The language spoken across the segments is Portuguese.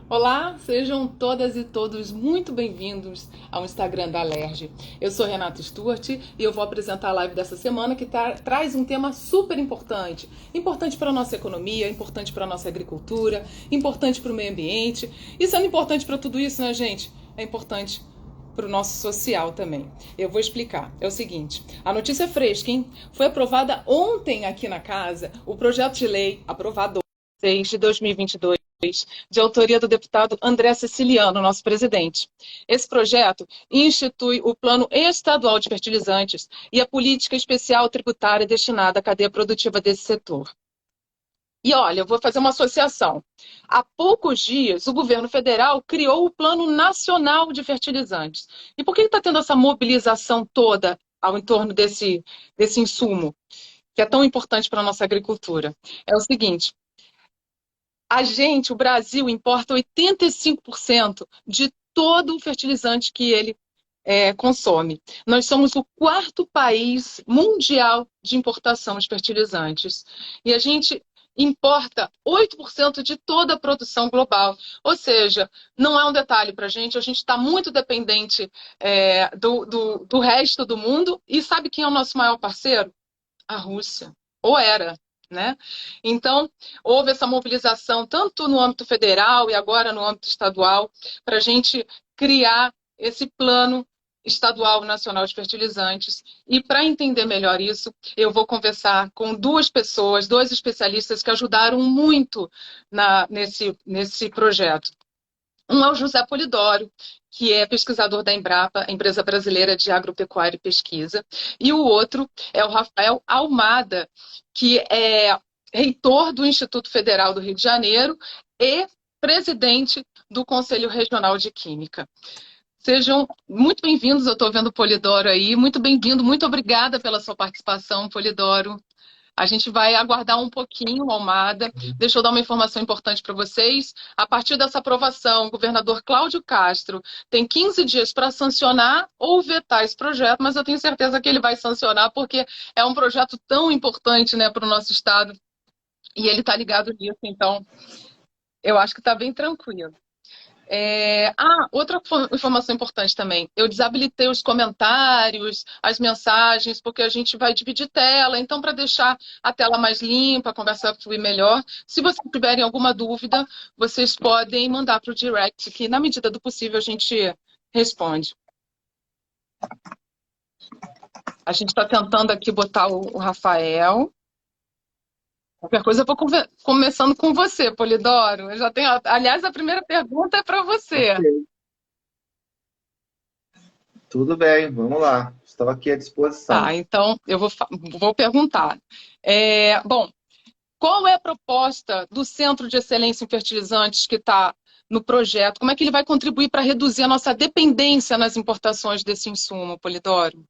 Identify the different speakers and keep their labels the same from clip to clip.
Speaker 1: Olá, sejam todas e todos muito bem-vindos ao Instagram da Alerj. Eu sou Renata Stuart e eu vou apresentar a live dessa semana que traz um tema super importante. Importante para a nossa economia, importante para a nossa agricultura, importante para o meio ambiente. E sendo importante para tudo isso, né, gente? É importante para o nosso social também. Eu vou explicar. É o seguinte, a notícia é fresca, hein? Foi aprovada ontem aqui na casa o projeto de lei aprovado 6 de 2022, de autoria do deputado André Siciliano, nosso presidente. Esse projeto institui o Plano Estadual de Fertilizantes e a política especial tributária destinada à cadeia produtiva desse setor. E olha, eu vou fazer uma associação. Há poucos dias, o governo federal criou o Plano Nacional de Fertilizantes. E por que está tendo essa mobilização toda ao entorno desse insumo, que é tão importante para a nossa agricultura? É o seguinte, o Brasil, importa 85% de todo o fertilizante que ele consome. Nós somos o quarto país mundial de importação de fertilizantes. E a gente importa 8% de toda a produção global. Ou seja, não é um detalhe para a gente está muito dependente do resto do mundo. E sabe quem é o nosso maior parceiro? A Rússia. Ou era. Né? Então, houve essa mobilização tanto no âmbito federal e agora no âmbito estadual para a gente criar esse plano estadual nacional de fertilizantes. E para entender melhor isso, eu vou conversar com duas pessoas, dois especialistas que ajudaram muito nesse projeto. Um é o José Polidoro, que é pesquisador da Embrapa, Empresa Brasileira de Agropecuária e Pesquisa, e o outro é o Rafael Almada, que é reitor do Instituto Federal do Rio de Janeiro e presidente do Conselho Regional de Química. Sejam muito bem-vindos, eu estou vendo o Polidoro aí, muito bem-vindo, muito obrigada pela sua participação, Polidoro. A gente vai aguardar um pouquinho, Almada. Deixa eu dar uma informação importante para vocês. A partir dessa aprovação, o governador Cláudio Castro tem 15 dias para sancionar ou vetar esse projeto, mas eu tenho certeza que ele vai sancionar, porque é um projeto tão importante, né, para o nosso estado. E ele está ligado nisso, então eu acho que está bem tranquilo. Outra informação importante também. Eu desabilitei os comentários, as mensagens, porque a gente vai dividir tela. Então, para deixar a tela mais limpa, a conversa fluir melhor, se vocês tiverem alguma dúvida, vocês podem mandar para o direct, que na medida do possível a gente responde. A gente está tentando aqui botar o Rafael. Qualquer coisa, eu vou começando com você, Polidoro. Eu já tenho, aliás, a primeira pergunta é para você.
Speaker 2: Ok, tudo bem, vamos lá. Estou aqui à
Speaker 1: Tá,
Speaker 2: disposição.
Speaker 1: então eu vou perguntar. Bom, qual é a proposta do Centro de Excelência em Fertilizantes que está no projeto? Como é que ele vai contribuir para reduzir a nossa dependência nas importações desse insumo, Polidoro?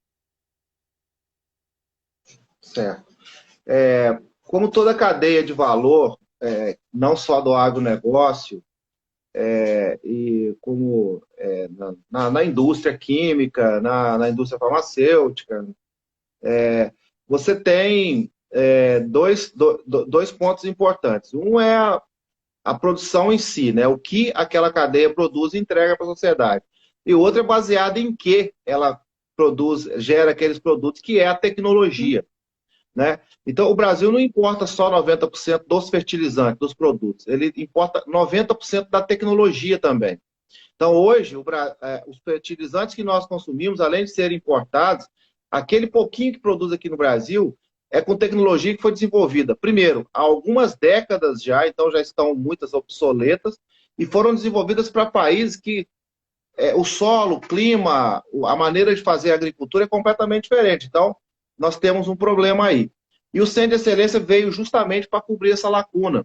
Speaker 2: Certo. Como toda cadeia de valor, não só do agronegócio, e como na indústria química, na indústria farmacêutica, você tem dois pontos importantes. Um é a produção em si, né? O que aquela cadeia produz e entrega para a sociedade. E o outro é baseado em que ela produz, gera aqueles produtos, que é a tecnologia. Né? Então, o Brasil não importa só 90% dos fertilizantes, dos produtos, ele importa 90% da tecnologia também. Então, hoje, os fertilizantes que nós consumimos, além de serem importados, aquele pouquinho que produz aqui no Brasil é com tecnologia que foi desenvolvida, primeiro, há algumas décadas já, então já estão muitas obsoletas, e foram desenvolvidas para países que o solo, o clima, a maneira de fazer a agricultura é completamente diferente. Então, nós temos um problema aí. E o Centro de Excelência veio justamente para cobrir essa lacuna,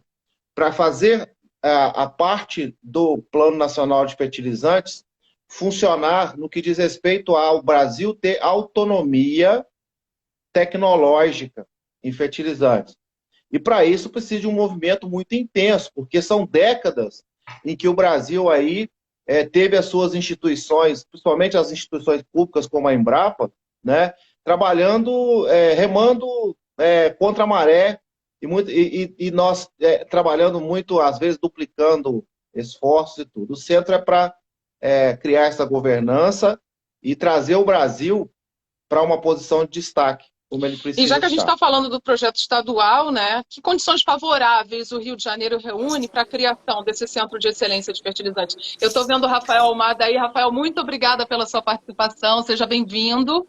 Speaker 2: para fazer a parte do Plano Nacional de Fertilizantes funcionar no que diz respeito ao Brasil ter autonomia tecnológica em fertilizantes. E para isso precisa de um movimento muito intenso, porque são décadas em que o Brasil aí teve as suas instituições, principalmente as instituições públicas como a Embrapa, né, trabalhando, remando contra a maré, e nós trabalhando muito, às vezes duplicando esforços e tudo. O centro é para criar essa governança e trazer o Brasil para uma posição de destaque, como ele
Speaker 1: E já
Speaker 2: precisa
Speaker 1: que a gente
Speaker 2: estar.
Speaker 1: está falando do projeto estadual, né, que condições favoráveis o Rio de Janeiro reúne para a criação desse centro de excelência de fertilizantes? Eu estou vendo o Rafael Almada aí. Rafael, muito obrigada pela sua participação, seja bem-vindo.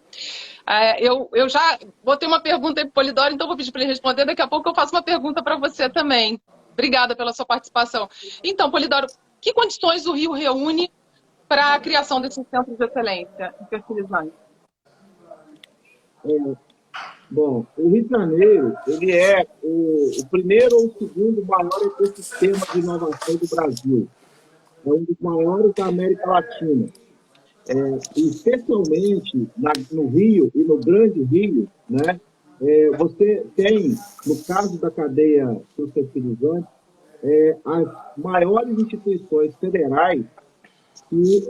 Speaker 1: Eu já botei uma pergunta aí para o Polidoro, então vou pedir para ele responder. Daqui a pouco eu faço uma pergunta para você também. Obrigada pela sua participação. Então, Polidoro, que condições o Rio reúne para a criação desse centro de excelência em fertilizantes?
Speaker 3: Bom, o Rio de Janeiro ele é o primeiro ou o segundo maior ecossistema de inovação do Brasil. É um dos maiores da América Latina. Especialmente no Rio e no Grande Rio, né? Você tem, no caso da cadeia dos fertilizantes, as maiores instituições federais que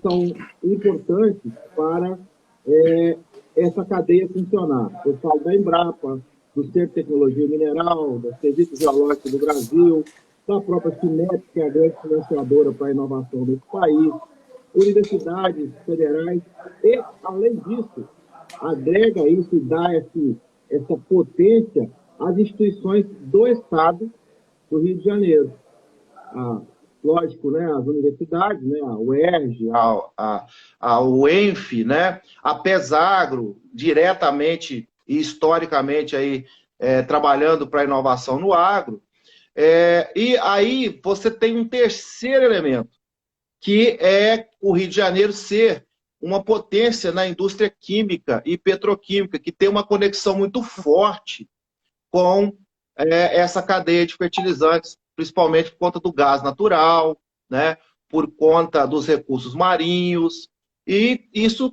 Speaker 3: são importantes para essa cadeia funcionar. Eu falo da Embrapa, do Centro de Tecnologia Mineral, do Serviço Geológico do Brasil, da própria Cinep, que é a grande financiadora para a inovação desse país, universidades federais, e, além disso, agrega isso e dá essa potência às instituições do Estado do Rio de Janeiro. Lógico, né, as universidades, né, a UERJ,
Speaker 2: A UENF, né, a Pesagro, diretamente e historicamente aí, trabalhando para a inovação no agro. E aí você tem um terceiro elemento, que é o Rio de Janeiro ser uma potência na indústria química e petroquímica, que tem uma conexão muito forte com essa cadeia de fertilizantes, principalmente por conta do gás natural, né, por conta dos recursos marinhos, e isso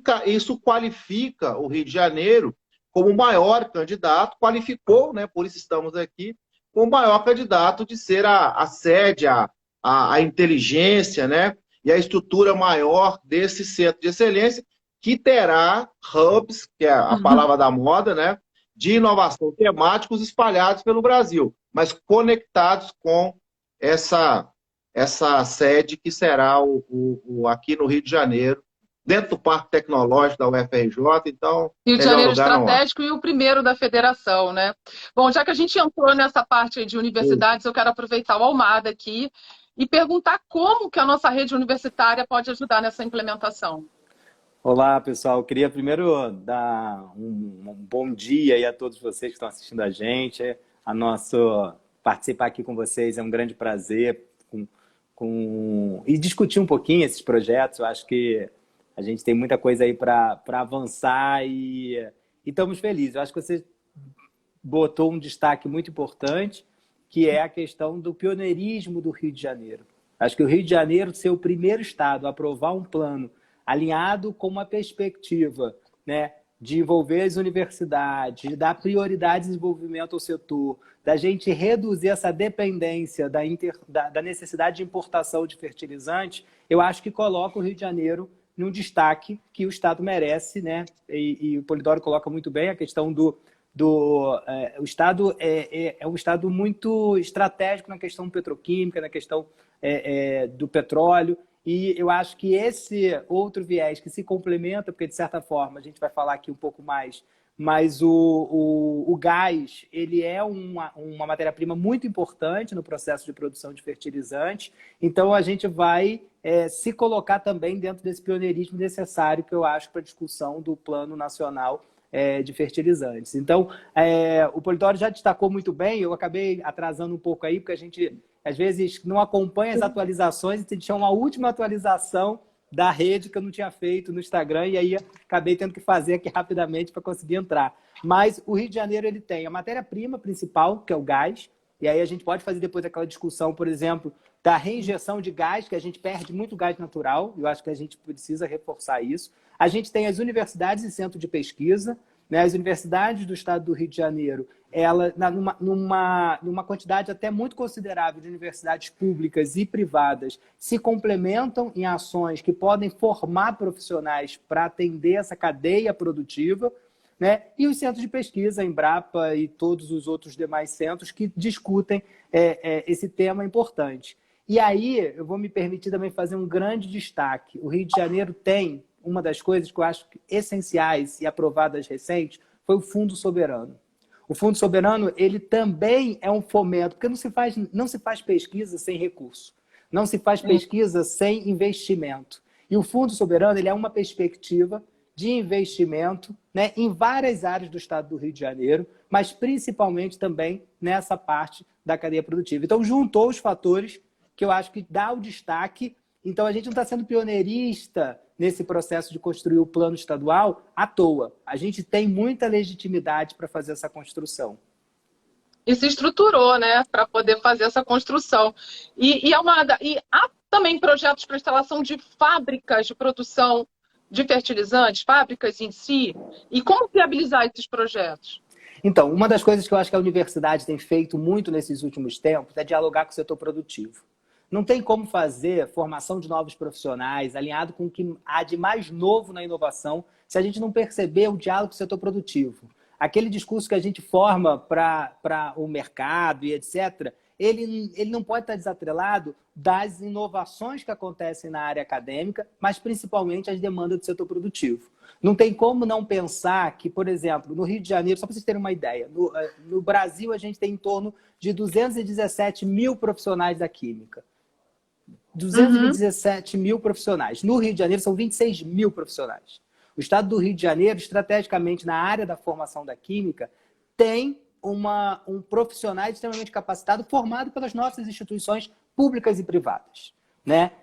Speaker 2: qualifica o Rio de Janeiro como o maior candidato, qualificou, né, por isso estamos aqui, como o maior candidato de ser a sede, a inteligência, né, e a estrutura maior desse centro de excelência, que terá hubs, que é a palavra da moda, né, de inovação temáticos espalhados pelo Brasil, mas conectados com essa sede que será aqui no Rio de Janeiro, dentro do Parque Tecnológico da UFRJ, então,
Speaker 1: Rio de
Speaker 2: melhor
Speaker 1: Janeiro
Speaker 2: lugar não há.
Speaker 1: estratégico e o primeiro da federação, né? Bom, já que a gente entrou nessa parte de universidades, eu quero aproveitar o Almada aqui e perguntar como que a nossa rede universitária pode ajudar nessa implementação.
Speaker 4: Olá, pessoal. Eu queria primeiro dar um bom dia aí a todos vocês que estão assistindo a gente. Participar aqui com vocês é um grande prazer e discutir um pouquinho esses projetos. Eu acho que a gente tem muita coisa aí para avançar e estamos felizes. Eu acho que você botou um destaque muito importante, que é a questão do pioneirismo do Rio de Janeiro. Acho que o Rio de Janeiro ser o primeiro estado a aprovar um plano alinhado com uma perspectiva, né, de envolver as universidades, de dar prioridade de desenvolvimento ao setor, da gente reduzir essa dependência da necessidade de importação de fertilizantes, eu acho que coloca o Rio de Janeiro num destaque que o Estado merece, né? E o Polidoro coloca muito bem a questão o Estado é um Estado muito estratégico na questão petroquímica, na questão do petróleo. E eu acho que esse outro viés que se complementa, porque de certa forma a gente vai falar aqui um pouco mais, mas o gás ele é uma matéria-prima muito importante no processo de produção de fertilizantes, então a gente vai se colocar também dentro desse pioneirismo necessário que eu acho para a discussão do Plano Nacional de Fertilizantes. Então, o Polidoro já destacou muito bem, eu acabei atrasando um pouco aí, porque a gente às vezes não acompanha as atualizações e tinha uma última atualização da rede que eu não tinha feito no Instagram e aí acabei tendo que fazer aqui rapidamente para conseguir entrar. Mas o Rio de Janeiro ele tem a matéria-prima principal, que é o gás, e aí a gente pode fazer depois aquela discussão, por exemplo, da reinjeção de gás, que a gente perde muito gás natural, eu acho que a gente precisa reforçar isso. A gente tem as universidades e centro de pesquisa, né? As universidades do estado do Rio de Janeiro, numa quantidade até muito considerável de universidades públicas e privadas, se complementam em ações que podem formar profissionais para atender essa cadeia produtiva, né? E os centros de pesquisa, a Embrapa e todos os outros demais centros que discutem esse tema importante. E aí, eu vou me permitir também fazer um grande destaque. O Rio de Janeiro tem uma das coisas que eu acho essenciais e aprovadas recentes, foi o Fundo Soberano. O Fundo Soberano, ele também é um fomento, porque não se faz pesquisa sem recurso, não se faz pesquisa sem investimento. E o Fundo Soberano, ele é uma perspectiva de investimento, né, em várias áreas do estado do Rio de Janeiro, mas principalmente também nessa parte da cadeia produtiva. Então, juntou os fatores que eu acho que dá o destaque. Então, a gente não está sendo pioneirista nesse processo de construir o plano estadual à toa. A gente tem muita legitimidade para fazer essa construção.
Speaker 1: E se estruturou, né, para poder fazer essa construção. E há também projetos para instalação de fábricas de produção de fertilizantes, fábricas em si. E como viabilizar esses projetos?
Speaker 4: Então, uma das coisas que eu acho que a universidade tem feito muito nesses últimos tempos é dialogar com o setor produtivo. Não tem como fazer formação de novos profissionais alinhado com o que há de mais novo na inovação se a gente não perceber o diálogo com o setor produtivo. Aquele discurso que a gente forma para o mercado e etc., ele não pode estar desatrelado das inovações que acontecem na área acadêmica, mas principalmente as demandas do setor produtivo. Não tem como não pensar que, por exemplo, no Rio de Janeiro, só para vocês terem uma ideia, no Brasil a gente tem em torno de 217 mil profissionais da química. 217 mil profissionais. No Rio de Janeiro são 26 mil profissionais. O estado do Rio de Janeiro, estrategicamente na área da formação da química, tem um profissional extremamente capacitado, formado pelas nossas instituições públicas e privadas. Né?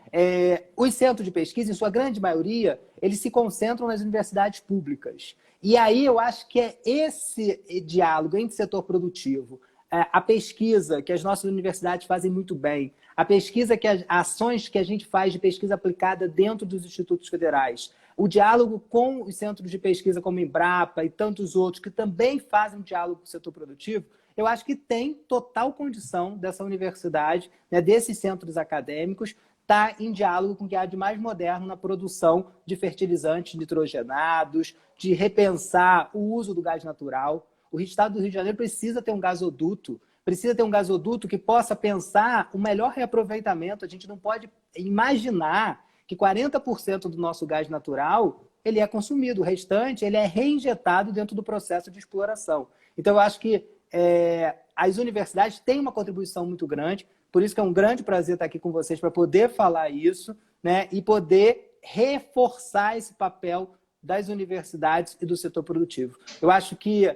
Speaker 4: Os centros de pesquisa, em sua grande maioria, eles se concentram nas universidades públicas. E aí eu acho que é esse diálogo entre setor produtivo, a pesquisa que as nossas universidades fazem muito bem, a pesquisa as ações que a gente faz de pesquisa aplicada dentro dos institutos federais, o diálogo com os centros de pesquisa como Embrapa e tantos outros que também fazem um diálogo com o setor produtivo, eu acho que tem total condição dessa universidade, né, desses centros acadêmicos, estar em diálogo com o que há de mais moderno na produção de fertilizantes nitrogenados, de repensar o uso do gás natural. O estado do Rio de Janeiro precisa ter um gasoduto, que possa pensar o melhor reaproveitamento. A gente não pode imaginar que 40% do nosso gás natural ele é consumido, o restante ele é reinjetado dentro do processo de exploração. Então, eu acho que as universidades têm uma contribuição muito grande, por isso que é um grande prazer estar aqui com vocês para poder falar isso, né, e poder reforçar esse papel das universidades e do setor produtivo. Eu acho que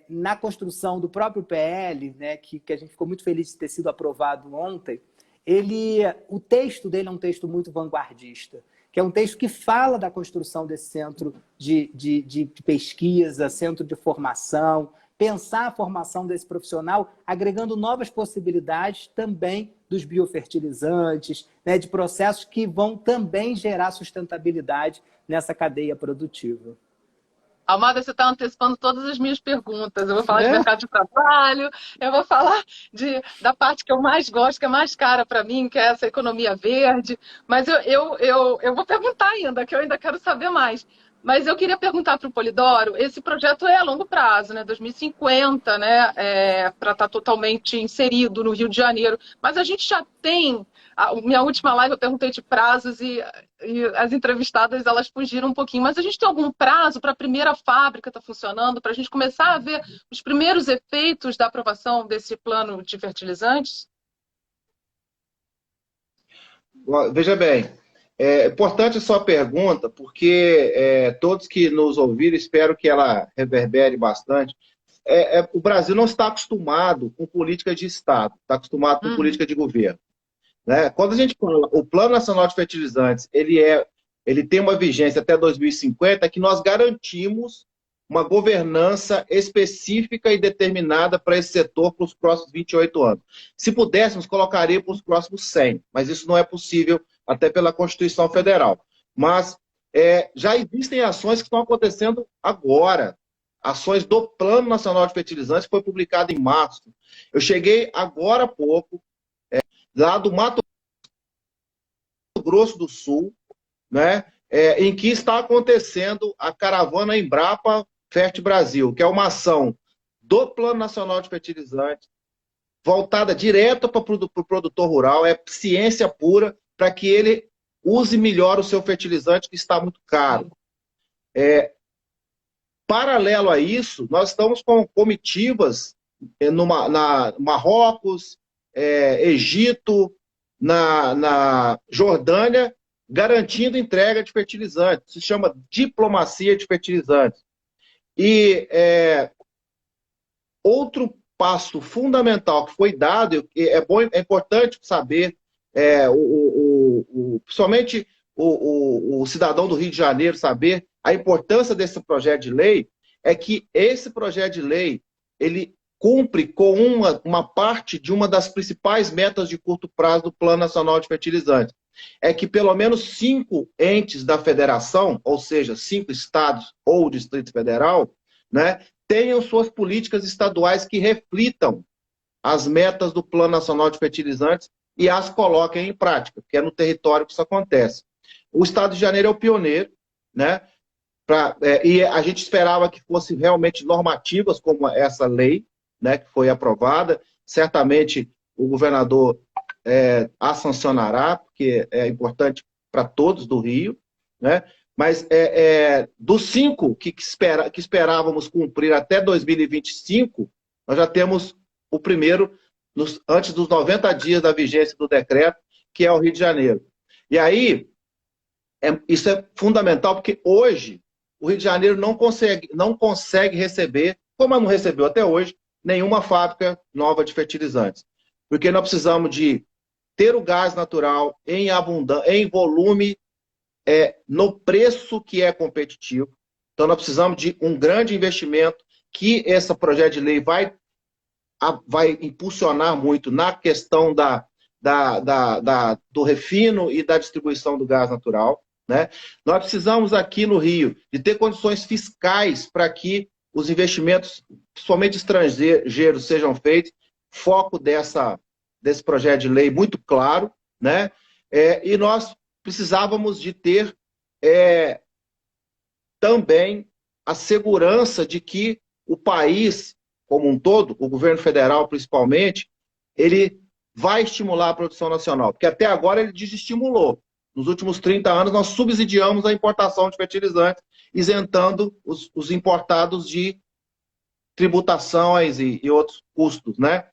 Speaker 4: na construção do próprio PL, né, que a gente ficou muito feliz de ter sido aprovado ontem, o texto dele é um texto muito vanguardista, que é um texto que fala da construção desse centro de pesquisa, centro de formação, pensar a formação desse profissional, agregando novas possibilidades também dos biofertilizantes, né, de processos que vão também gerar sustentabilidade nessa cadeia produtiva.
Speaker 1: Amada, você está antecipando todas as minhas perguntas. Eu vou falar de mercado de trabalho, eu vou falar da parte que eu mais gosto, que é mais cara para mim, que é essa economia verde. Mas eu vou perguntar ainda, que eu ainda quero saber mais. Mas eu queria perguntar para o Polidoro, esse projeto é a longo prazo, né? 2050, né? Para estar totalmente inserido no Rio de Janeiro. Mas a gente já tem... Minha última live eu perguntei de prazos e as entrevistadas elas fugiram um pouquinho. Mas a gente tem algum prazo para a primeira fábrica estar funcionando, para a gente começar a ver os primeiros efeitos da aprovação desse plano de fertilizantes?
Speaker 2: Veja bem, é importante a sua pergunta, porque todos que nos ouviram, espero que ela reverbere bastante. O Brasil não está acostumado com política de Estado, está acostumado com política de governo. Né? Quando a gente fala, o Plano Nacional de Fertilizantes, ele tem uma vigência até 2050, que nós garantimos uma governança específica e determinada para esse setor para os próximos 28 anos. Se pudéssemos, colocaria para os próximos 100, mas isso não é possível, até pela Constituição Federal. Mas já existem ações que estão acontecendo agora, ações do Plano Nacional de Fertilizantes, que foi publicado em março. Eu cheguei agora há pouco, lá do Mato Grosso do Sul, né, em que está acontecendo a caravana Embrapa Fert Brasil, que é uma ação do Plano Nacional de Fertilizantes, voltada direto para o produtor rural, é ciência pura para que ele use melhor o seu fertilizante, que está muito caro. Paralelo a isso, nós estamos com comitivas na Marrocos, Egito, na Jordânia, garantindo entrega de fertilizantes. Se chama diplomacia de fertilizantes. E outro passo fundamental que foi dado, é importante saber, principalmente o cidadão do Rio de Janeiro saber a importância desse projeto de lei, é que esse projeto de lei ele cumpre com uma parte de uma das principais metas de curto prazo do Plano Nacional de Fertilizantes. É que pelo menos 5 entes da federação, ou seja, 5 estados ou Distrito Federal, né, tenham suas políticas estaduais que reflitam as metas do Plano Nacional de Fertilizantes e as coloquem em prática, porque é no território que isso acontece. O Estado de Janeiro é o pioneiro, né? E a gente esperava que fossem realmente normativas como essa lei, né, que foi aprovada. Certamente o governador a sancionará, porque é importante para todos do Rio, né? Mas dos 5 que esperávamos cumprir até 2025, nós já temos o primeiro antes dos 90 dias da vigência do decreto, que é o Rio de Janeiro. E aí, isso é fundamental, porque hoje o Rio de Janeiro não consegue receber, como não recebeu até hoje, nenhuma fábrica nova de fertilizantes. Porque nós precisamos de ter o gás natural em abundância, em volume, no preço que é competitivo. Então nós precisamos de um grande investimento que esse projeto de lei vai impulsionar muito na questão do refino e da distribuição do gás natural, né? Nós precisamos aqui no Rio de ter condições fiscais para que os investimentos, principalmente estrangeiros, sejam feitos. Foco desse projeto de lei muito claro, né? E nós precisávamos de ter também a segurança de que o país como um todo, o governo federal principalmente, ele vai estimular a produção nacional, porque até agora ele desestimulou. Nos últimos 30 anos, nós subsidiamos a importação de fertilizantes, isentando os importados de tributações e outros custos, né?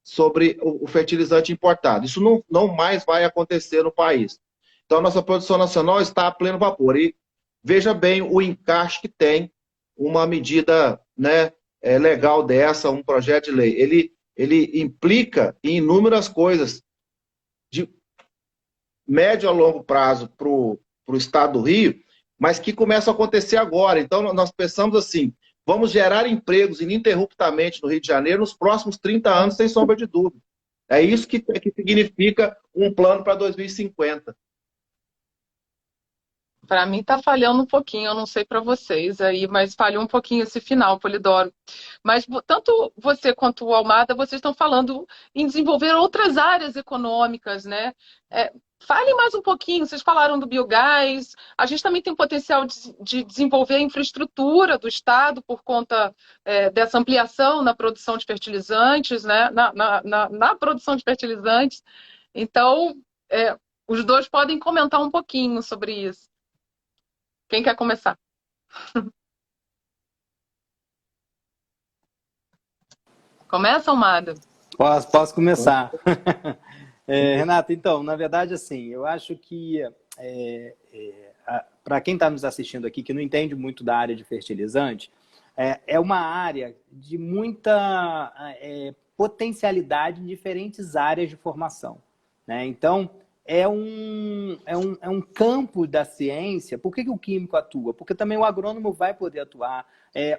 Speaker 2: Sobre o fertilizante importado. Isso não mais vai acontecer no país. Então, a nossa produção nacional está a pleno vapor. E veja bem o encaixe que tem uma medida, né, legal dessa, um projeto de lei. Ele implica em inúmeras coisas de médio a longo prazo para o estado do Rio, mas que começam a acontecer agora. Então, nós pensamos assim, vamos gerar empregos ininterruptamente no Rio de Janeiro nos próximos 30 anos, sem sombra de dúvida. É isso que significa um plano para 2050.
Speaker 1: Para mim está falhando um pouquinho, eu não sei para vocês aí, mas falhou um pouquinho esse final, Polidoro. Mas tanto você quanto o Almada, vocês estão falando em desenvolver outras áreas econômicas, né? Falem mais um pouquinho, vocês falaram do biogás, a gente também tem potencial de desenvolver a infraestrutura do Estado por conta dessa ampliação na produção de fertilizantes, né? Na produção de fertilizantes. Então, os dois podem comentar um pouquinho sobre isso. Quem quer começar? Começa, Almada?
Speaker 4: Posso começar. Renata, então, na verdade, assim, eu acho que para quem está nos assistindo aqui, que não entende muito da área de fertilizante, é uma área de muita potencialidade em diferentes áreas de formação, né? Então, é um campo da ciência. Por que o químico atua? Porque também o agrônomo vai poder atuar,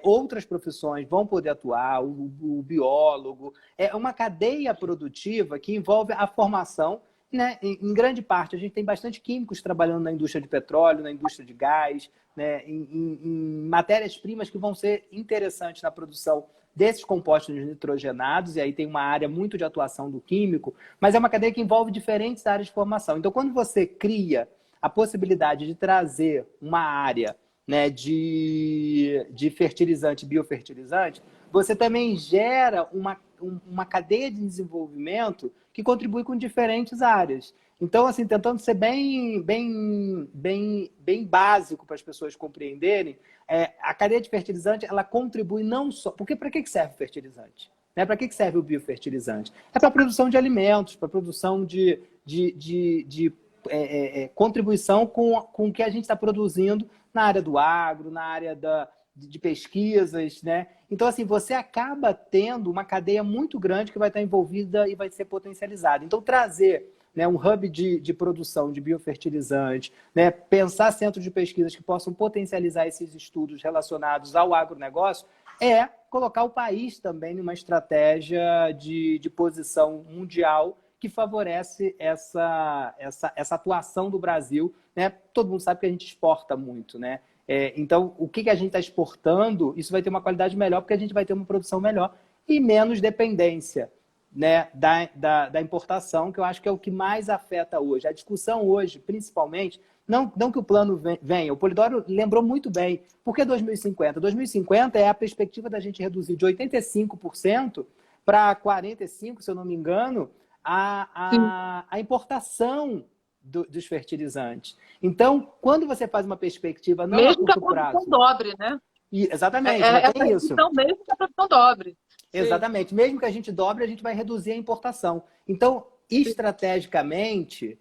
Speaker 4: outras profissões vão poder atuar, o biólogo. É uma cadeia produtiva que envolve a formação, né? Em grande parte, a gente tem bastante químicos trabalhando na indústria de petróleo, na indústria de gás, né? Em matérias-primas que vão ser interessantes na produção desses compostos nitrogenados, e aí tem uma área muito de atuação do químico, mas é uma cadeia que envolve diferentes áreas de formação. Então, quando você cria a possibilidade de trazer uma área, né, de fertilizante, biofertilizante, você também gera uma uma cadeia de desenvolvimento que contribui com diferentes áreas. Então, assim, tentando ser bem básico para as pessoas compreenderem, a cadeia de fertilizante, ela contribui não só... Porque para que serve o fertilizante? Né? Para que serve o biofertilizante? É para a produção de alimentos, para a produção de contribuição com o que a gente está produzindo na área do agro, na área de pesquisas, né? Então, assim, você acaba tendo uma cadeia muito grande que vai estar envolvida e vai ser potencializada. Então, trazer, né, um hub de produção de biofertilizante, né, pensar centros de pesquisas que possam potencializar esses estudos relacionados ao agronegócio, colocar o país também numa estratégia de posição mundial que favorece essa atuação do Brasil, né? Todo mundo sabe que a gente exporta muito, né? Então, o que a gente está exportando, isso vai ter uma qualidade melhor, porque a gente vai ter uma produção melhor e menos dependência, né, da importação, que eu acho que é o que mais afeta hoje. A discussão hoje, principalmente, não que o plano venha, o Polidoro lembrou muito bem, por que 2050? 2050 é a perspectiva da gente reduzir de 85% para 45%, se eu não me engano, a importação dos fertilizantes. Então, quando você faz uma perspectiva não
Speaker 1: mesmo
Speaker 4: a curto
Speaker 1: que a produção
Speaker 4: prazo...
Speaker 1: dobre, né?
Speaker 4: Exatamente, mas tem isso.
Speaker 1: Então, mesmo que a produção dobre.
Speaker 4: Exatamente. Mesmo que a gente dobre, a gente vai reduzir a importação. Então, estrategicamente,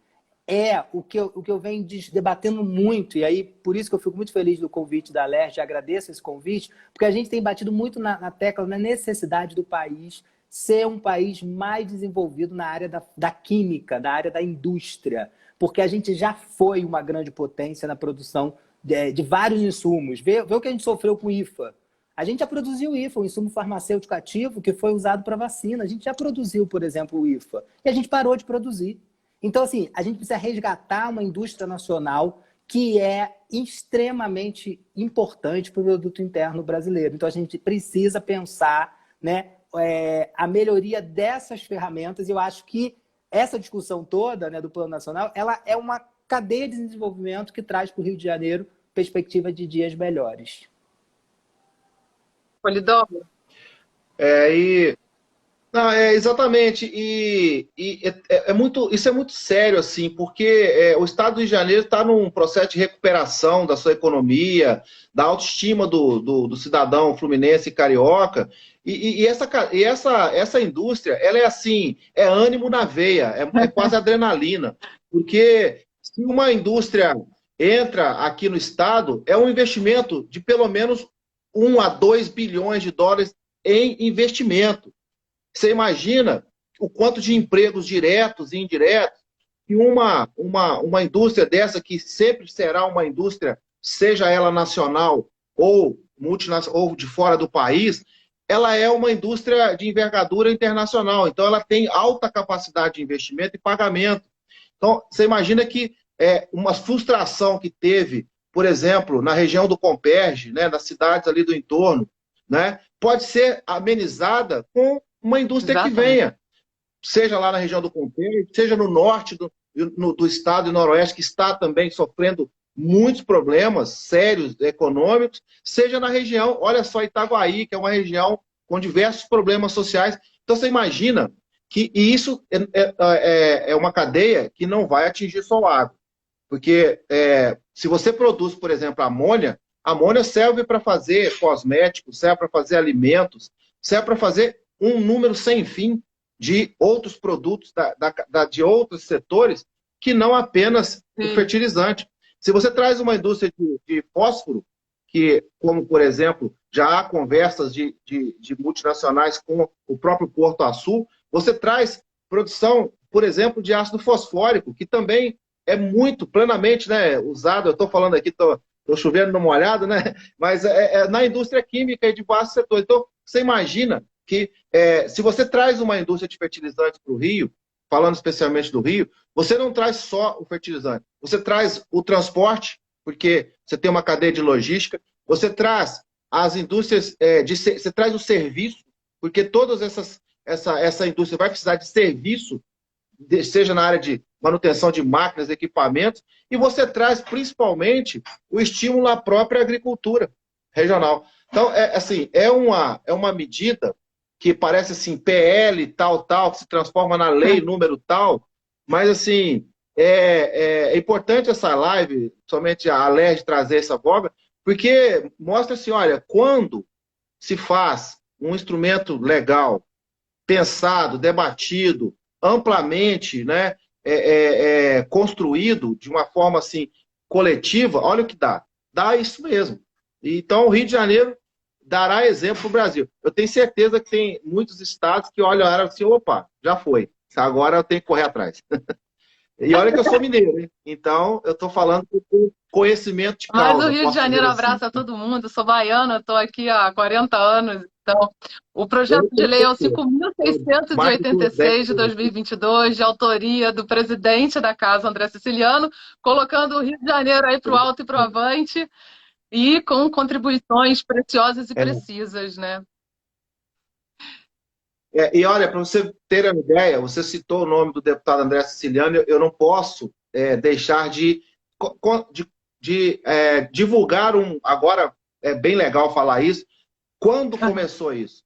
Speaker 4: o que eu venho debatendo muito, e aí por isso que eu fico muito feliz do convite da Alerj, agradeço esse convite, porque a gente tem batido muito na tecla, na necessidade do país ser um país mais desenvolvido na área da química, na área da indústria, porque a gente já foi uma grande potência na produção de vários insumos. Vê o que a gente sofreu com o IFA. A gente já produziu o IFA, o insumo farmacêutico ativo, que foi usado para vacina. A gente já produziu, por exemplo, o IFA. E a gente parou de produzir. Então, assim, a gente precisa resgatar uma indústria nacional que é extremamente importante para o produto interno brasileiro. Então, a gente precisa pensar, né, a melhoria dessas ferramentas. E eu acho que essa discussão toda, né, do Plano Nacional, ela é uma cadeia de desenvolvimento que traz para o Rio de Janeiro perspectiva de dias melhores.
Speaker 1: Polidoro?
Speaker 2: Exatamente. Isso é muito sério, assim, porque o Estado do Rio de Janeiro está num processo de recuperação da sua economia, da autoestima do cidadão fluminense e carioca. E essa indústria, ela é assim, é ânimo na veia, é quase adrenalina. Porque se uma indústria entra aqui no Estado, é um investimento de pelo menos 1 a 2 bilhões de dólares em investimento. Você imagina o quanto de empregos diretos e indiretos que uma indústria dessa, que sempre será uma indústria, seja ela nacional ou multinacional ou de fora do país, ela é uma indústria de envergadura internacional. Então, ela tem alta capacidade de investimento e pagamento. Então, você imagina que uma frustração que teve, por exemplo, na região do Comperj, né, das cidades ali do entorno, né, pode ser amenizada com uma indústria que venha, seja lá na região do Comperj, seja no norte do estado e noroeste, que está também sofrendo muitos problemas sérios econômicos, seja na região, olha só, Itaguaí, que é uma região com diversos problemas sociais. Então, você imagina que isso é uma cadeia que não vai atingir só o agro. Porque se você produz, por exemplo, amônia serve para fazer cosméticos, serve para fazer alimentos, serve para fazer um número sem fim de outros produtos de outros setores que não apenas o fertilizante. Se você traz uma indústria de fósforo, que, como, por exemplo, já há conversas de multinacionais com o próprio Porto Açul, você traz produção, por exemplo, de ácido fosfórico, que também é muito plenamente, né, usado. Eu estou falando aqui, estou chovendo numa molhada, né? Mas na indústria química e de vários setores. Então, você imagina que se você traz uma indústria de fertilizantes para o Rio, falando especialmente do Rio, você não traz só o fertilizante, você traz o transporte, porque você tem uma cadeia de logística, você traz as indústrias, você traz o serviço, porque todas essa indústria vai precisar de serviço, seja na área de manutenção de máquinas, equipamentos, e você traz principalmente o estímulo à própria agricultura regional. Então, é uma medida que parece assim, PL, tal, tal, que se transforma na lei, número tal, mas assim, é importante essa live, somente a LERJ trazer essa voga, porque mostra assim, olha, quando se faz um instrumento legal, pensado, debatido, amplamente, né, construído de uma forma assim coletiva, olha o que dá. Dá isso mesmo. Então, o Rio de Janeiro dará exemplo para o Brasil. Eu tenho certeza que tem muitos estados que olharam assim, opa, já foi. Agora eu tenho que correr atrás. E olha que eu sou mineiro, hein? Então eu estou falando com conhecimento de
Speaker 1: Mas o
Speaker 2: causa,
Speaker 1: Rio de
Speaker 2: posso dizer
Speaker 1: Janeiro
Speaker 2: assim.
Speaker 1: abraça todo mundo. Eu sou baiana, estou aqui há 40 anos. Então, o projeto
Speaker 2: Eu
Speaker 1: de
Speaker 2: tenho
Speaker 1: lei é o
Speaker 2: certeza. Mais de
Speaker 1: 5.686 de
Speaker 2: décadas.
Speaker 1: 2022, de autoria do presidente da Casa, André Siciliano, colocando o Rio de Janeiro aí para o alto e para o avante, e com contribuições preciosas e precisas, né?
Speaker 2: E olha, para você ter uma ideia, você citou o nome do deputado André Siciliano, eu não posso deixar de divulgar agora é bem legal falar isso, quando começou isso?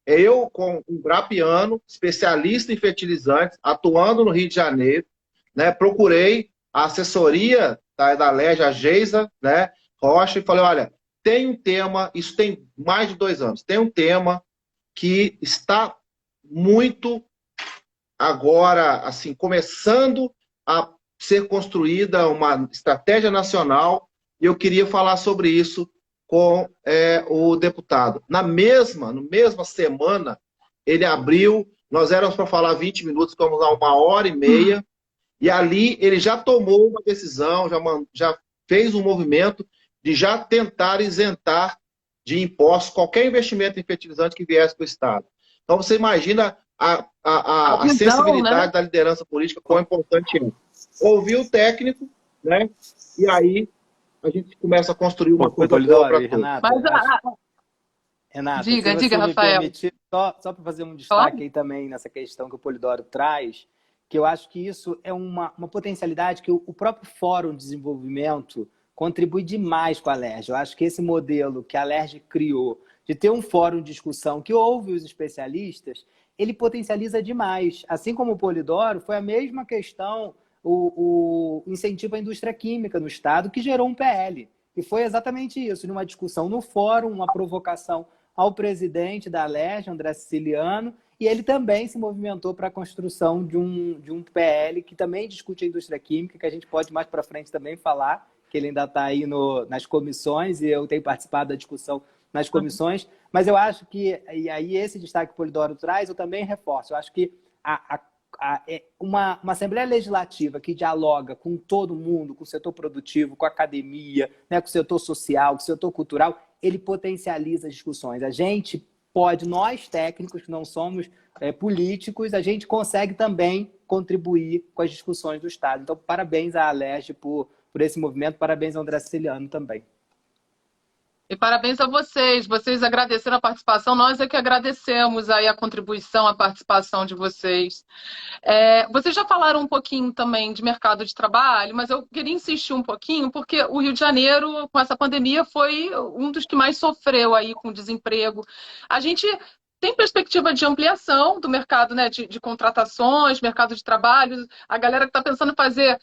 Speaker 2: Eu, com um grapiano, especialista em fertilizantes, atuando no Rio de Janeiro, né, procurei a assessoria da LERJ, a Geisa, né, Rocha, e falei, olha, tem um tema, isso tem mais de 2 anos, tem um tema que está muito agora, assim, começando a ser construída uma estratégia nacional, e eu queria falar sobre isso com o deputado. Na mesma semana, ele abriu, nós éramos para falar 20 minutos, ficamos lá 1h30, e ali ele já tomou uma decisão, já fez um movimento de já tentar isentar de impostos qualquer investimento em fertilizante que viesse para o Estado. Então, você imagina a
Speaker 1: visão,
Speaker 2: sensibilidade,
Speaker 1: né,
Speaker 2: da liderança política, quão importante é. Ouvir o técnico, né? E aí a gente começa a construir uma coisa boa
Speaker 4: Polidoro
Speaker 2: para
Speaker 4: e
Speaker 2: todos.
Speaker 4: Renata, Renata,
Speaker 1: diga,
Speaker 4: se você me
Speaker 1: Rafael.
Speaker 4: permitir, só para fazer um destaque aí também nessa questão que o Polidoro traz, que eu acho que isso é uma potencialidade que o próprio Fórum de Desenvolvimento contribui demais com a LERJ. Eu acho que esse modelo que a LERJ criou, de ter um fórum de discussão que ouve os especialistas, ele potencializa demais. Assim como o Polidoro, foi a mesma questão, o incentivo à indústria química no Estado, que gerou um PL. E foi exatamente isso, numa discussão no fórum, uma provocação ao presidente da LERJ, André Siciliano, e ele também se movimentou para a construção de um PL que também discute a indústria química, que a gente pode mais para frente também falar, que ele ainda está aí nas comissões, e eu tenho participado da discussão nas comissões, mas eu acho que, e aí esse destaque que o Polidoro traz, eu também reforço, eu acho que uma Assembleia Legislativa que dialoga com todo mundo, com o setor produtivo, com a academia, né, com o setor social, com o setor cultural, ele potencializa as discussões. A gente pode, nós técnicos que não somos políticos, a gente consegue também contribuir com as discussões do Estado. Então, parabéns à LERJ por esse movimento, parabéns ao André Siciliano também.
Speaker 1: E parabéns a vocês. Vocês agradeceram a participação, nós é que agradecemos aí a contribuição, a participação de vocês. Vocês já falaram um pouquinho também de mercado de trabalho, mas eu queria insistir um pouquinho, porque o Rio de Janeiro, com essa pandemia, foi um dos que mais sofreu aí com desemprego. A gente tem perspectiva de ampliação do mercado, né, de contratações, mercado de trabalho. A galera que está pensando em fazer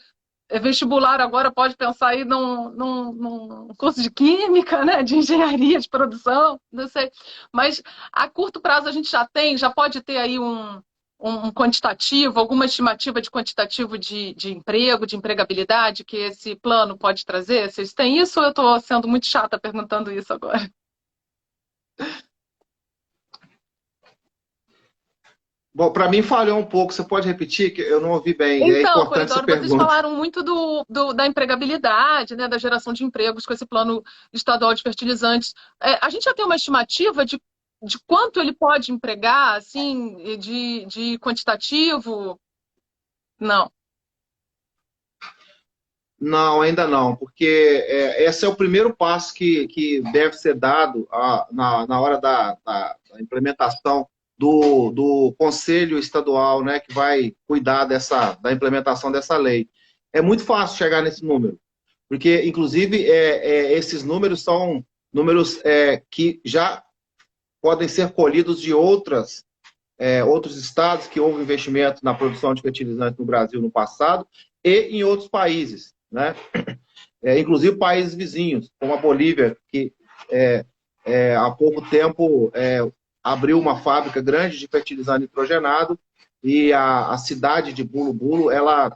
Speaker 1: vestibular agora pode pensar aí num curso de química, né, de engenharia de produção, não sei. Mas a curto prazo a gente já pode ter aí um quantitativo, alguma estimativa de quantitativo de emprego, de empregabilidade que esse plano pode trazer? Vocês têm isso ou eu estou sendo muito chata perguntando isso agora?
Speaker 2: Bom, para mim falhou um pouco. Você pode repetir? Que eu não ouvi bem. É
Speaker 1: Então,
Speaker 2: importante essa
Speaker 1: Polidoro, vocês
Speaker 2: pergunta.
Speaker 1: falaram muito da empregabilidade, né, da geração de empregos com esse plano estadual de fertilizantes. A gente já tem uma estimativa de quanto ele pode empregar, assim, de quantitativo? Não.
Speaker 2: Não, ainda não, porque esse é o primeiro passo que deve ser dado na hora da implementação do Conselho Estadual, né, que vai cuidar da implementação dessa lei. É muito fácil chegar nesse número, porque, inclusive, esses números são números que já podem ser colhidos de outros estados que houve investimento na produção de fertilizantes no Brasil no passado e em outros países, né? Inclusive países vizinhos, como a Bolívia, que há pouco tempo abriu uma fábrica grande de fertilizante nitrogenado, e a cidade de Bulo Bulo, ela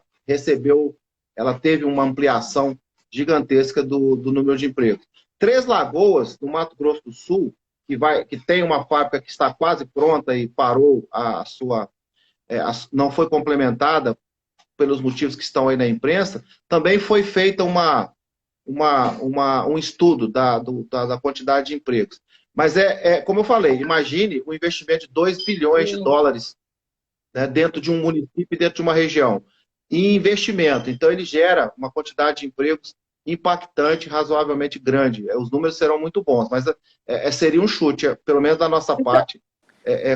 Speaker 2: teve uma ampliação gigantesca do número de empregos. Três Lagoas, no Mato Grosso do Sul, que tem uma fábrica que está quase pronta e parou não foi complementada pelos motivos que estão aí na imprensa, também foi feita um estudo da quantidade de empregos. Mas como eu falei, imagine um investimento de 2 bilhões de dólares, né, dentro de um município, dentro de uma região, em investimento. Então, ele gera uma quantidade de empregos impactante, razoavelmente grande. Os números serão muito bons, mas seria um chute, pelo menos da nossa parte,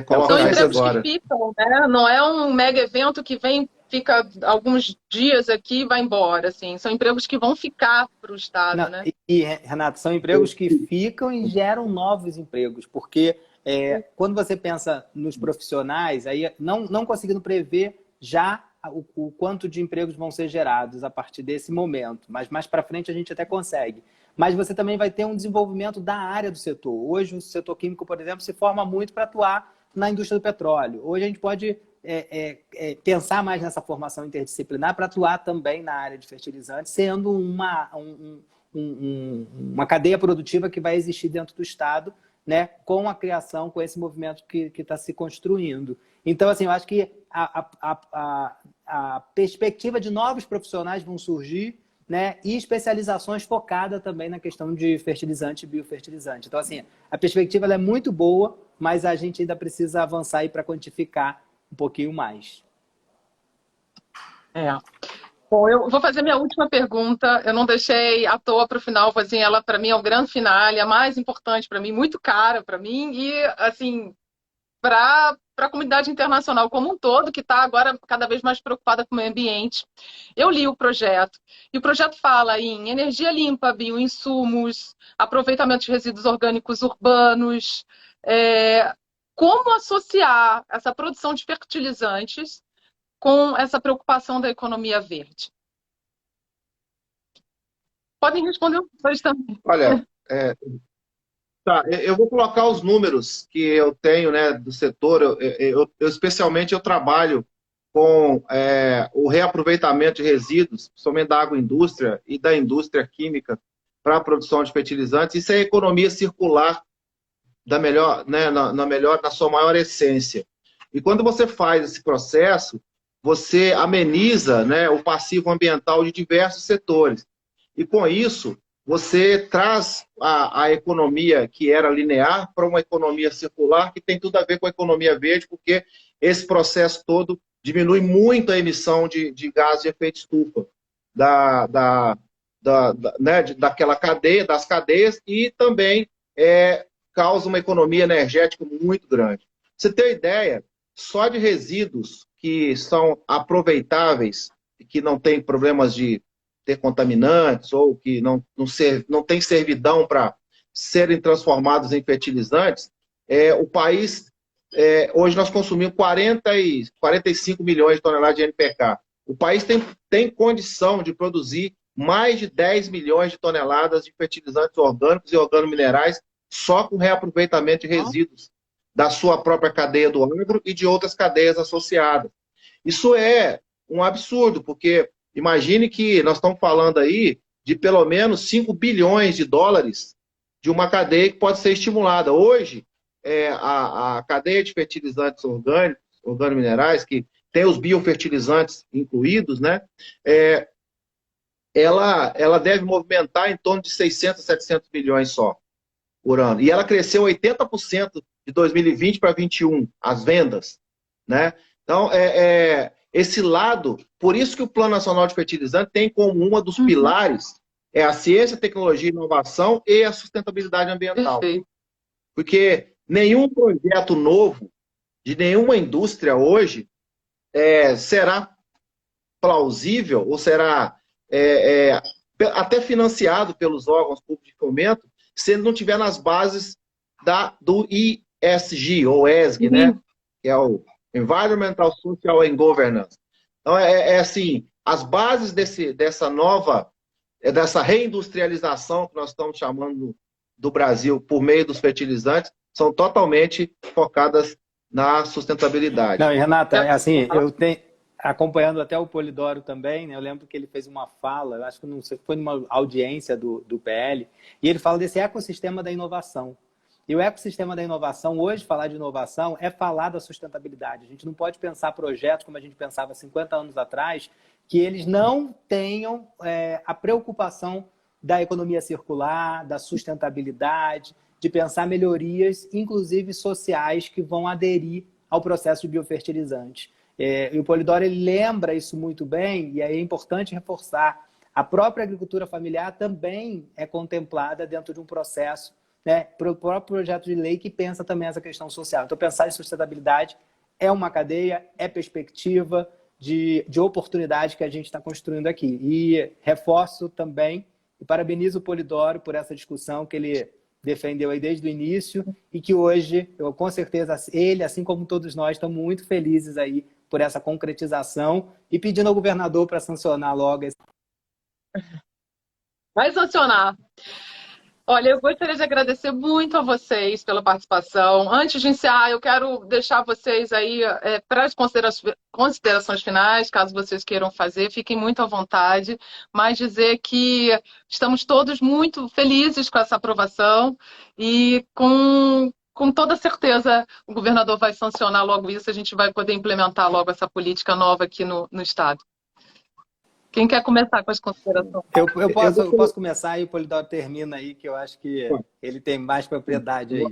Speaker 2: colocar
Speaker 1: São
Speaker 2: isso
Speaker 1: empregos
Speaker 2: agora.
Speaker 1: que ficam, né? Não é um mega evento que fica alguns dias aqui e vai embora. Assim. São empregos que vão ficar para o Estado.
Speaker 4: Não,
Speaker 1: né?
Speaker 4: Renato, são empregos que ficam e geram novos empregos, porque quando você pensa nos profissionais, aí não conseguindo prever já o quanto de empregos vão ser gerados a partir desse momento, mas mais para frente a gente até consegue. Mas você também vai ter um desenvolvimento da área do setor. Hoje o setor químico, por exemplo, se forma muito para atuar na indústria do petróleo. Hoje a gente pode pensar mais nessa formação interdisciplinar para atuar também na área de fertilizantes, sendo uma cadeia produtiva que vai existir dentro do Estado, né, com a criação, com esse movimento que está se construindo. Então, assim, eu acho que a perspectiva de novos profissionais vão surgir, né, e especializações focadas também na questão de fertilizante e biofertilizante. Então, assim, a perspectiva ela é muito boa, mas a gente ainda precisa avançar aí para quantificar um pouquinho mais.
Speaker 1: Bom, eu vou fazer minha última pergunta. Eu não deixei à toa para o final, assim, ela para mim é o grande finale, a mais importante para mim, muito cara para mim e, assim, para a comunidade internacional como um todo, que está agora cada vez mais preocupada com o meio ambiente. Eu li o projeto, e o projeto fala em energia limpa, bioinsumos, aproveitamento de resíduos orgânicos urbanos, como associar essa produção de fertilizantes com essa preocupação da economia verde? Podem responder vocês também.
Speaker 2: Olha, tá, eu vou colocar os números que eu tenho, né, do setor. Eu especialmente, eu trabalho com o reaproveitamento de resíduos, principalmente da agroindústria e da indústria química, para a produção de fertilizantes. Isso é economia circular na sua maior essência. E quando você faz esse processo, você ameniza, né, o passivo ambiental de diversos setores. E com isso, você traz a economia que era linear para uma economia circular, que tem tudo a ver com a economia verde, porque esse processo todo diminui muito a emissão de gás de efeito estufa daquela cadeia, das cadeias, e também causa uma economia energética muito grande. Pra você ter ideia, só de resíduos que são aproveitáveis e que não tem problemas de ter contaminantes ou que não tem servidão para serem transformados em fertilizantes, o país, hoje nós consumimos 45 milhões de toneladas de NPK. O país tem condição de produzir mais de 10 milhões de toneladas de fertilizantes orgânicos e organominerais só com reaproveitamento de resíduos da sua própria cadeia do agro e de outras cadeias associadas. Isso é um absurdo, porque imagine que nós estamos falando aí de pelo menos 5 bilhões de dólares de uma cadeia que pode ser estimulada. Hoje, a cadeia de fertilizantes orgânicos, organominerais, que tem os biofertilizantes incluídos, né, ela deve movimentar em torno de 600, 700 bilhões só por ano. E ela cresceu 80% de 2020 para 2021, as vendas, né? Então, esse lado, por isso que o Plano Nacional de Fertilizante tem como uma dos pilares a ciência, tecnologia, inovação e a sustentabilidade ambiental.
Speaker 1: Perfeito.
Speaker 2: Porque nenhum projeto novo de nenhuma indústria hoje será plausível ou será até financiado pelos órgãos públicos de fomento se ele não tiver nas bases do ESG, ou ESG, né? Que é o Environmental, Social and Governance. Então, assim, as bases dessa reindustrialização que nós estamos chamando do Brasil por meio dos fertilizantes são totalmente focadas na sustentabilidade.
Speaker 4: Não, e Renata, assim, eu tenho, acompanhando até o Polidoro também, né, eu lembro que ele fez uma fala, eu acho que não sei, foi numa audiência do PL, e ele fala desse ecossistema da inovação. E o ecossistema da inovação, hoje, falar de inovação é falar da sustentabilidade. A gente não pode pensar projetos como a gente pensava 50 anos atrás, que eles não tenham a preocupação da economia circular, da sustentabilidade, de pensar melhorias, inclusive sociais, que vão aderir ao processo de biofertilizante. E o Polidoro ele lembra isso muito bem, e aí é importante reforçar. A própria agricultura familiar também é contemplada dentro de um processo, né, para o próprio projeto de lei que pensa também essa questão social. Então, pensar em sustentabilidade é uma cadeia, é perspectiva de oportunidade que a gente está construindo aqui. E reforço também e parabenizo o Polidoro por essa discussão que ele defendeu aí desde o início e que hoje, eu, com certeza, ele, assim como todos nós, estamos muito felizes aí por essa concretização e pedindo ao governador para sancionar logo esse...
Speaker 1: Vai sancionar. Olha, eu gostaria de agradecer muito a vocês pela participação. Antes de encerrar, eu quero deixar vocês aí para as considerações finais, caso vocês queiram fazer, fiquem muito à vontade, mas dizer que estamos todos muito felizes com essa aprovação e com toda certeza o governador vai sancionar logo isso, a gente vai poder implementar logo essa política nova aqui no Estado. Quem quer começar com as considerações?
Speaker 4: Eu posso começar e o Polidoro termina aí, que eu acho que ele tem mais propriedade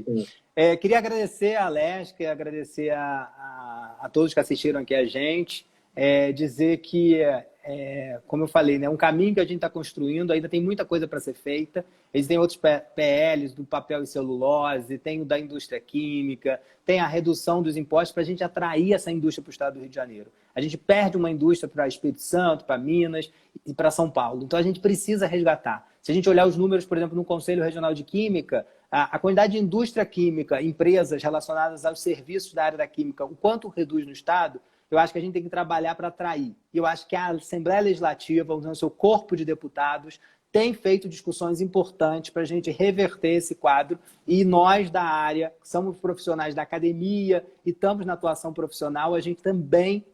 Speaker 4: aí. Queria agradecer a Leste, queria agradecer a todos que assistiram aqui a gente, dizer que, como eu falei, né, um caminho que a gente está construindo, ainda tem muita coisa para ser feita. Existem outros PLs do papel e celulose, tem o da indústria química, tem a redução dos impostos para a gente atrair essa indústria para o estado do Rio de Janeiro. A gente perde uma indústria para Espírito Santo, para Minas e para São Paulo. Então, a gente precisa resgatar. Se a gente olhar os números, por exemplo, no Conselho Regional de Química, a quantidade de indústria química, empresas relacionadas aos serviços da área da química, o quanto reduz no estado, eu acho que a gente tem que trabalhar para atrair. E eu acho que a Assembleia Legislativa, usando seu corpo de deputados, tem feito discussões importantes para a gente reverter esse quadro. E nós da área, somos profissionais da academia e estamos na atuação profissional, a gente também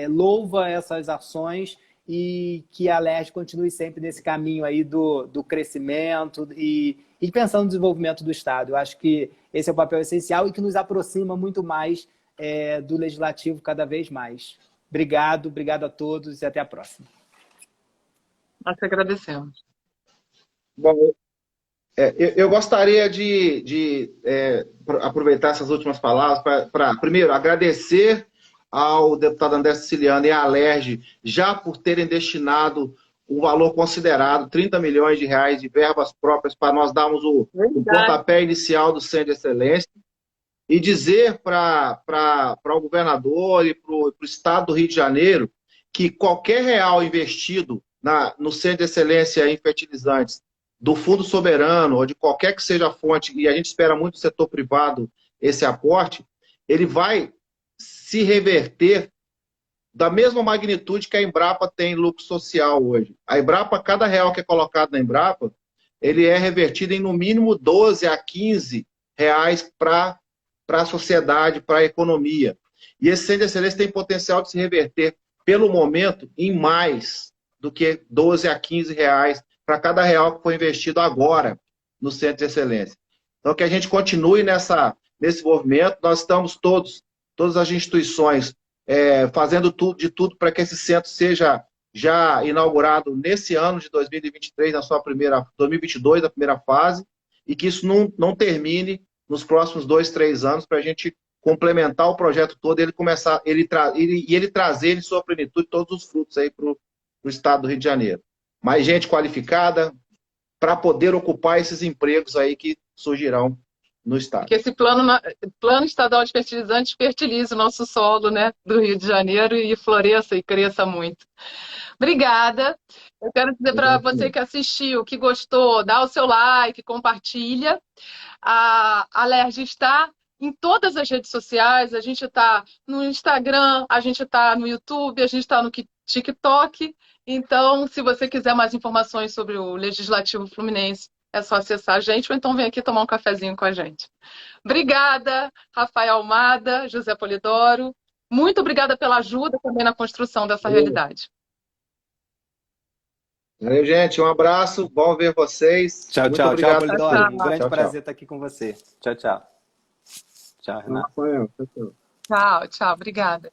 Speaker 4: louva essas ações e que a LERJ continue sempre nesse caminho aí do crescimento e pensando no desenvolvimento do Estado. Eu acho que esse é o papel essencial e que nos aproxima muito mais do Legislativo cada vez mais. Obrigado a todos e até a próxima.
Speaker 1: Nós te agradecemos.
Speaker 2: Bom, eu gostaria de aproveitar essas últimas palavras para, primeiro, agradecer ao deputado André Siciliano e à LERJ já por terem destinado um valor considerado, 30 milhões de reais de verbas próprias para nós darmos o pontapé inicial do Centro de Excelência e dizer para o governador e para o Estado do Rio de Janeiro que qualquer real investido no Centro de Excelência em fertilizantes do Fundo Soberano ou de qualquer que seja a fonte, e a gente espera muito do setor privado esse aporte, ele vai se reverter da mesma magnitude que a Embrapa tem lucro social hoje. A Embrapa, cada real que é colocado na Embrapa, ele é revertido em no mínimo 12 a 15 reais para a sociedade, para a economia. E esse Centro de Excelência tem potencial de se reverter, pelo momento, em mais do que 12 a 15 reais para cada real que foi investido agora no Centro de Excelência. Então, que a gente continue nesse movimento. Nós estamos todas as instituições, fazendo de tudo para que esse centro seja já inaugurado nesse ano de 2023, 2022, na primeira fase, e que isso não termine nos próximos 2, 3 anos, para a gente complementar o projeto todo e ele trazer em sua plenitude todos os frutos aí para o Estado do Rio de Janeiro. Mais gente qualificada para poder ocupar esses empregos aí que surgirão no Estado.
Speaker 1: Que esse plano estadual de fertilizantes fertilize o nosso solo, né, do Rio de Janeiro e floresça e cresça muito. Obrigada. Eu quero dizer para você que assistiu, que gostou, dá o seu like, compartilha. A LERJ está em todas as redes sociais. A gente está no Instagram, a gente está no YouTube, a gente está no TikTok. Então, se você quiser mais informações sobre o Legislativo Fluminense, é só acessar a gente ou então vem aqui tomar um cafezinho com a gente. Obrigada, Rafael Almada, José Polidoro. Muito obrigada pela ajuda também na construção dessa
Speaker 3: Valeu.
Speaker 1: realidade.
Speaker 2: Valeu, gente. Um abraço. Bom ver vocês.
Speaker 4: Tchau,
Speaker 2: Muito
Speaker 4: tchau. Tchau,
Speaker 2: obrigado por
Speaker 4: Polidoro.
Speaker 1: Tchau,
Speaker 4: Um
Speaker 2: tudo.
Speaker 4: grande
Speaker 2: Tchau,
Speaker 4: prazer
Speaker 2: tchau.
Speaker 4: estar aqui com você. Tchau, tchau. Tchau, Renato.
Speaker 3: Rafael, tchau, tchau.
Speaker 1: tchau, tchau. Obrigada.